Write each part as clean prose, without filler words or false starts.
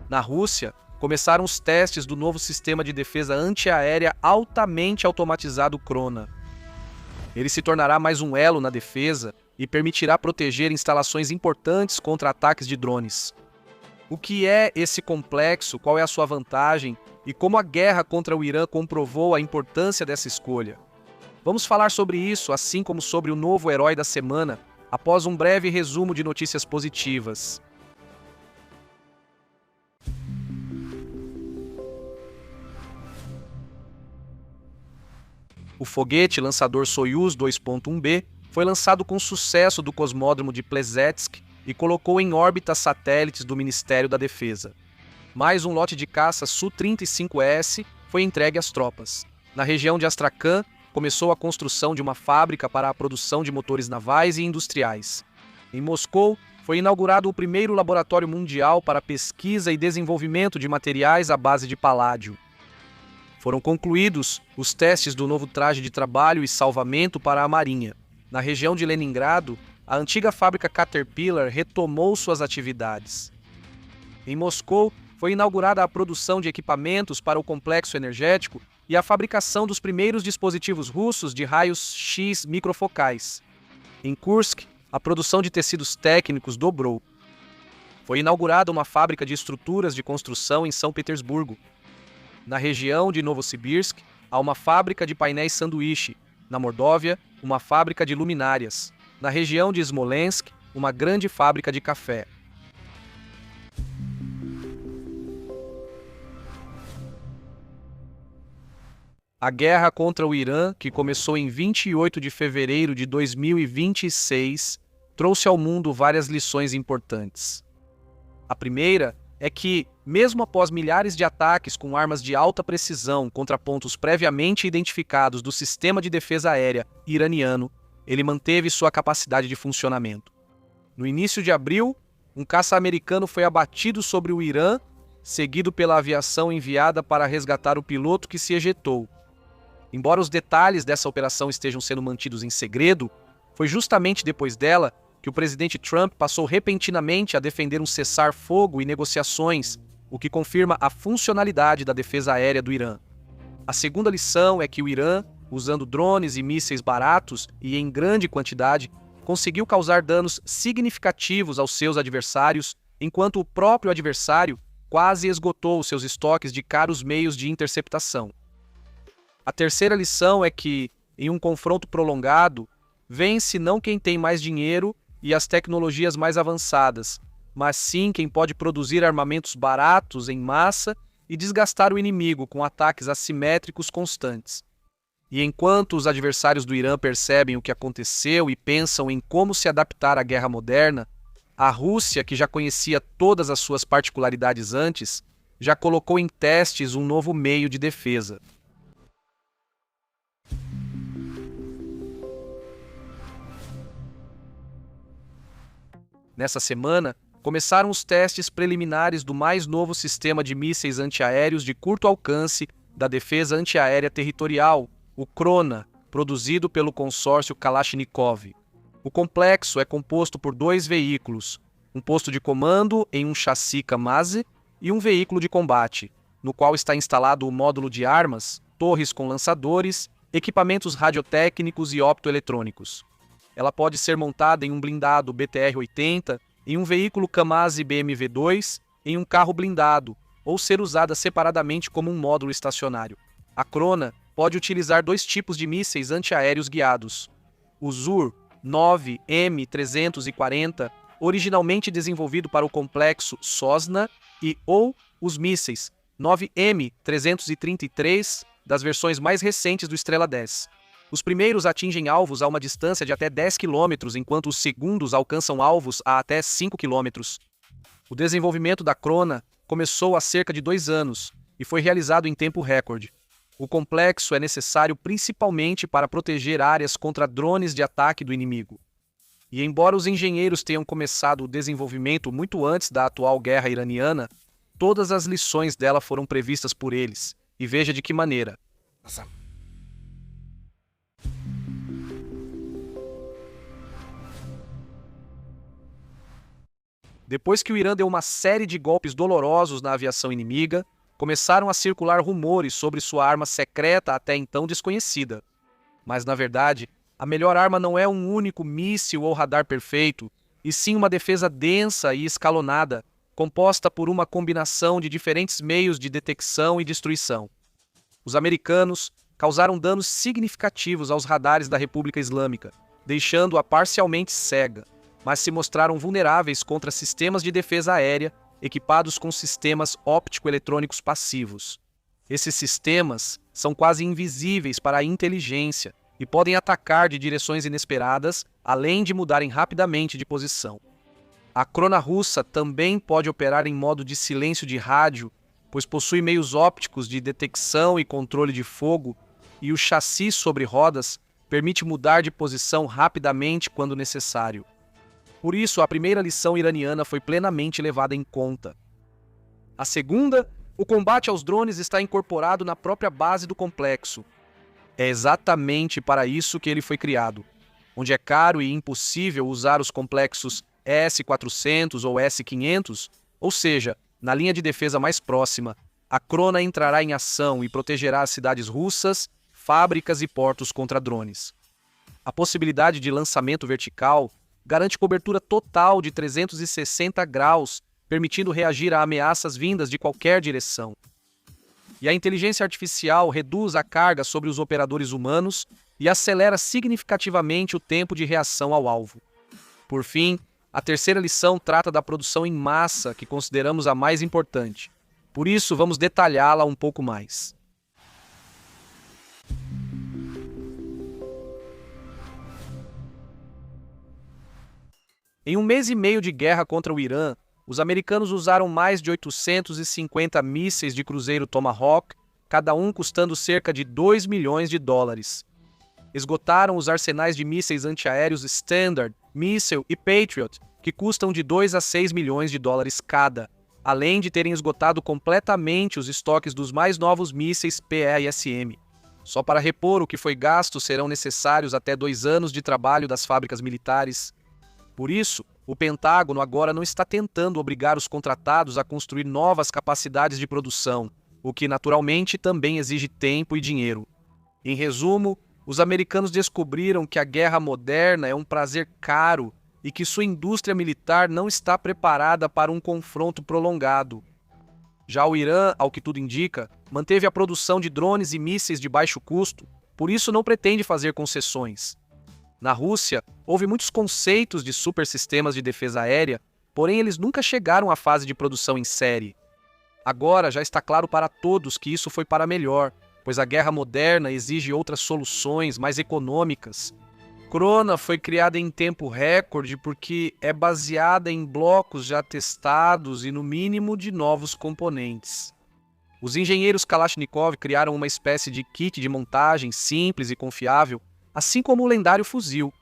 Na Rússia, começaram os testes do novo sistema de defesa antiaérea altamente automatizado Krona. Ele se tornará mais um elo na defesa e permitirá proteger instalações importantes contra ataques de drones. O que é esse complexo, qual é a sua vantagem e como a guerra contra o Irã comprovou a importância dessa escolha? Vamos falar sobre isso, assim como sobre o novo herói da semana, após um breve resumo de notícias positivas. O foguete lançador Soyuz 2.1B foi lançado com sucesso do cosmódromo de Plesetsk e colocou em órbita satélites do Ministério da Defesa. Mais um lote de caça Su-35S foi entregue às tropas. Na região de Astrakhan, começou a construção de uma fábrica para a produção de motores navais e industriais. Em Moscou, foi inaugurado o primeiro laboratório mundial para pesquisa e desenvolvimento de materiais à base de paládio. Foram concluídos os testes do novo traje de trabalho e salvamento para a Marinha. Na região de Leningrado, a antiga fábrica Caterpillar retomou suas atividades. Em Moscou, foi inaugurada a produção de equipamentos para o complexo energético e a fabricação dos primeiros dispositivos russos de raios X microfocais. Em Kursk, a produção de tecidos técnicos dobrou. Foi inaugurada uma fábrica de estruturas de construção em São Petersburgo. Na região de Novosibirsk, há uma fábrica de painéis sanduíche. Na Mordóvia, uma fábrica de luminárias. Na região de Smolensk, uma grande fábrica de café. A guerra contra o Irã, que começou em 28 de fevereiro de 2026, trouxe ao mundo várias lições importantes. A primeira é que, mesmo após milhares de ataques com armas de alta precisão contra pontos previamente identificados do sistema de defesa aérea iraniano, ele manteve sua capacidade de funcionamento. No início de abril, um caça americano foi abatido sobre o Irã, seguido pela aviação enviada para resgatar o piloto que se ejetou. Embora os detalhes dessa operação estejam sendo mantidos em segredo, foi justamente depois dela que o presidente Trump passou repentinamente a defender um cessar-fogo e negociações, o que confirma a funcionalidade da defesa aérea do Irã. A segunda lição é que o Irã, usando drones e mísseis baratos e em grande quantidade, conseguiu causar danos significativos aos seus adversários, enquanto o próprio adversário quase esgotou seus estoques de caros meios de interceptação. A terceira lição é que, em um confronto prolongado, vence não quem tem mais dinheiro e as tecnologias mais avançadas, mas sim quem pode produzir armamentos baratos em massa e desgastar o inimigo com ataques assimétricos constantes. E enquanto os adversários do Irã percebem o que aconteceu e pensam em como se adaptar à guerra moderna, a Rússia, que já conhecia todas as suas particularidades antes, já colocou em testes um novo meio de defesa. Nessa semana, começaram os testes preliminares do mais novo sistema de mísseis antiaéreos de curto alcance da Defesa Antiaérea Territorial, o Krona, produzido pelo consórcio Kalashnikov. O complexo é composto por 2 veículos, um posto de comando em um chassi Kamaz e um veículo de combate, no qual está instalado o módulo de armas, torres com lançadores, equipamentos radiotécnicos e optoeletrônicos. Ela pode ser montada em um blindado BTR-80, em um veículo Kamaz BMV-2, em um carro blindado, ou ser usada separadamente como um módulo estacionário. A Krona pode utilizar 2 tipos de mísseis antiaéreos guiados. O Zur-9M340, originalmente desenvolvido para o complexo Sosna, ou os mísseis 9M333, das versões mais recentes do Strela 10. Os primeiros atingem alvos a uma distância de até 10 km, enquanto os segundos alcançam alvos a até 5 km. O desenvolvimento da Krona começou há cerca de 2 anos e foi realizado em tempo recorde. O complexo é necessário principalmente para proteger áreas contra drones de ataque do inimigo. E embora os engenheiros tenham começado o desenvolvimento muito antes da atual guerra iraniana, todas as lições dela foram previstas por eles. E veja de que maneira. Depois que o Irã deu uma série de golpes dolorosos na aviação inimiga, começaram a circular rumores sobre sua arma secreta até então desconhecida. Mas, na verdade, a melhor arma não é um único míssil ou radar perfeito, e sim uma defesa densa e escalonada, composta por uma combinação de diferentes meios de detecção e destruição. Os americanos causaram danos significativos aos radares da República Islâmica, deixando-a parcialmente cega, mas se mostraram vulneráveis contra sistemas de defesa aérea equipados com sistemas óptico-eletrônicos passivos. Esses sistemas são quase invisíveis para a inteligência e podem atacar de direções inesperadas, além de mudarem rapidamente de posição. A crona russa também pode operar em modo de silêncio de rádio, pois possui meios ópticos de detecção e controle de fogo, e o chassi sobre rodas permite mudar de posição rapidamente quando necessário. Por isso, a primeira lição iraniana foi plenamente levada em conta. A segunda, o combate aos drones está incorporado na própria base do complexo. É exatamente para isso que ele foi criado, onde é caro e impossível usar os complexos S-400 ou S-500, ou seja, na linha de defesa mais próxima, a crona entrará em ação e protegerá as cidades russas, fábricas e portos contra drones. A possibilidade de lançamento vertical garante cobertura total de 360 graus, permitindo reagir a ameaças vindas de qualquer direção. E a inteligência artificial reduz a carga sobre os operadores humanos e acelera significativamente o tempo de reação ao alvo. Por fim, a terceira lição trata da produção em massa, que consideramos a mais importante. Por isso, vamos detalhá-la um pouco mais. Em um mês e meio de guerra contra o Irã, os americanos usaram mais de 850 mísseis de cruzeiro Tomahawk, cada um custando cerca de 2 milhões de dólares. Esgotaram os arsenais de mísseis antiaéreos Standard, Missile e Patriot, que custam de 2 a 6 milhões de dólares cada, além de terem esgotado completamente os estoques dos mais novos mísseis PE/SM. Só para repor o que foi gasto serão necessários até 2 anos de trabalho das fábricas militares. Por isso, o Pentágono agora não está tentando obrigar os contratados a construir novas capacidades de produção, o que naturalmente também exige tempo e dinheiro. Em resumo, os americanos descobriram que a guerra moderna é um prazer caro e que sua indústria militar não está preparada para um confronto prolongado. Já o Irã, ao que tudo indica, manteve a produção de drones e mísseis de baixo custo, por isso não pretende fazer concessões. Na Rússia, houve muitos conceitos de supersistemas de defesa aérea, porém eles nunca chegaram à fase de produção em série. Agora já está claro para todos que isso foi para melhor, pois a guerra moderna exige outras soluções mais econômicas. Crona foi criada em tempo recorde porque é baseada em blocos já testados e no mínimo de novos componentes. Os engenheiros Kalashnikov criaram uma espécie de kit de montagem simples e confiável, assim como o lendário fuzil.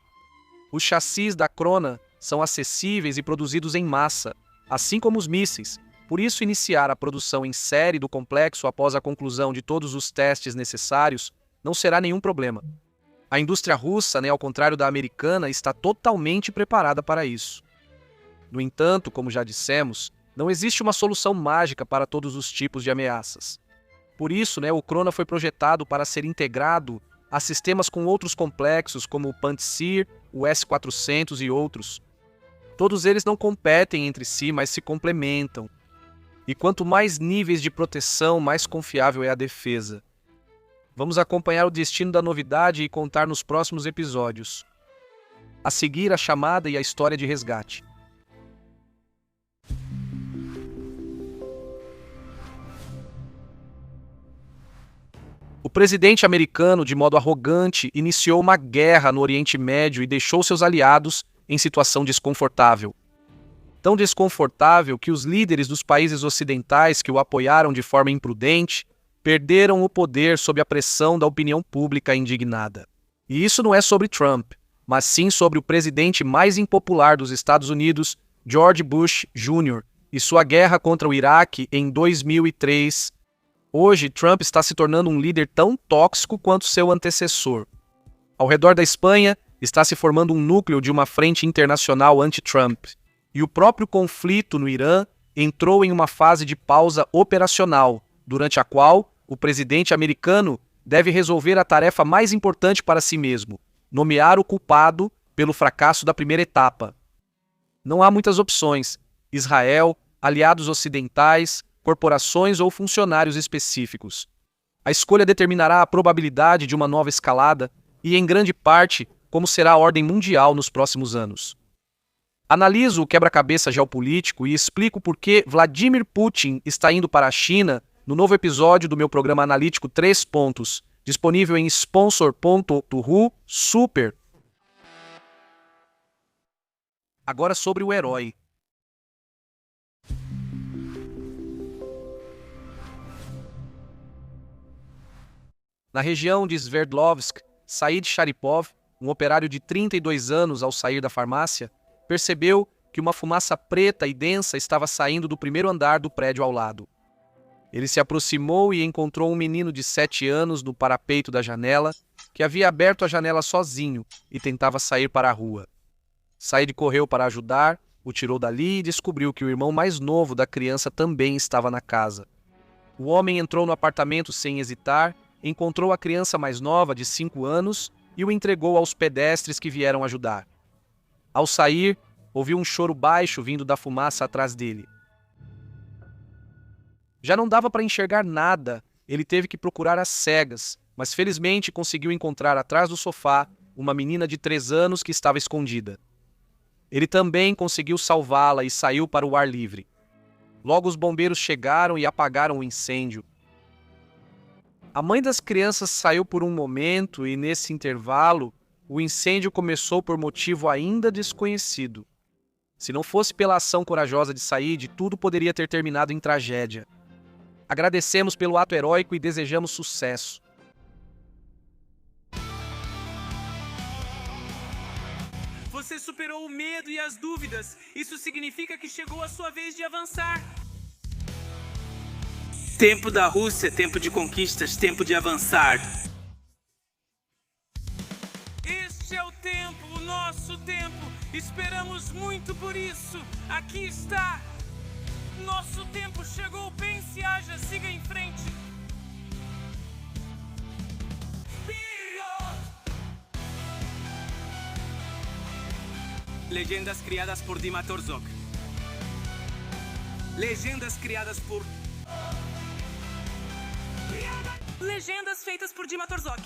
Os chassis da Crona são acessíveis e produzidos em massa, assim como os mísseis. Por isso, iniciar a produção em série do complexo após a conclusão de todos os testes necessários não será nenhum problema. A indústria russa, ao contrário da americana, está totalmente preparada para isso. No entanto, como já dissemos, não existe uma solução mágica para todos os tipos de ameaças. Por isso, o Crona foi projetado para ser integrado a sistemas com outros complexos, como o Pantsir, o S-400 e outros. Todos eles não competem entre si, mas se complementam. E quanto mais níveis de proteção, mais confiável é a defesa. Vamos acompanhar o destino da novidade e contar nos próximos episódios. A seguir, a chamada e a história de resgate. O presidente americano, de modo arrogante, iniciou uma guerra no Oriente Médio e deixou seus aliados em situação desconfortável. Tão desconfortável que os líderes dos países ocidentais que o apoiaram de forma imprudente perderam o poder sob a pressão da opinião pública indignada. E isso não é sobre Trump, mas sim sobre o presidente mais impopular dos Estados Unidos, George Bush Jr., e sua guerra contra o Iraque em 2003. Hoje, Trump está se tornando um líder tão tóxico quanto seu antecessor. Ao redor da Espanha, está se formando um núcleo de uma frente internacional anti-Trump. e o próprio conflito no Irã entrou em uma fase de pausa operacional, durante a qual o presidente americano deve resolver a tarefa mais importante para si mesmo: nomear o culpado pelo fracasso da primeira etapa. Não há muitas opções: Israel, aliados ocidentais, corporações ou funcionários específicos. A escolha determinará a probabilidade de uma nova escalada e, em grande parte, como será a ordem mundial nos próximos anos. Analiso o quebra-cabeça geopolítico e explico por que Vladimir Putin está indo para a China no novo episódio do meu programa analítico 3 pontos, disponível em sponsor.ru Super. Agora sobre o herói. Na região de Sverdlovsk, Said Sharipov, um operário de 32 anos ao sair da farmácia, percebeu que uma fumaça preta e densa estava saindo do primeiro andar do prédio ao lado. Ele se aproximou e encontrou um menino de 7 anos no parapeito da janela, que havia aberto a janela sozinho e tentava sair para a rua. Said correu para ajudar, o tirou dali e descobriu que o irmão mais novo da criança também estava na casa. O homem entrou no apartamento sem hesitar, encontrou a criança mais nova, de 5 anos, e o entregou aos pedestres que vieram ajudar. Ao sair, ouviu um choro baixo vindo da fumaça atrás dele. Já não dava para enxergar nada, ele teve que procurar às cegas, mas felizmente conseguiu encontrar atrás do sofá uma menina de 3 anos que estava escondida. Ele também conseguiu salvá-la e saiu para o ar livre. Logo os bombeiros chegaram e apagaram o incêndio. A mãe das crianças saiu por um momento e, nesse intervalo, o incêndio começou por motivo ainda desconhecido. Se não fosse pela ação corajosa de Said, tudo poderia ter terminado em tragédia. Agradecemos pelo ato heróico e desejamos sucesso. Você superou o medo e as dúvidas. Isso significa que chegou a sua vez de avançar. Tempo da Rússia, tempo de conquistas, tempo de avançar. Este é o tempo, o nosso tempo. Esperamos muito por isso. Aqui está. Nosso tempo chegou. Pense, haja, siga em frente. Legendas criadas por Dima Torzok. Legendas criadas por... Legendas feitas por Dima Torzok.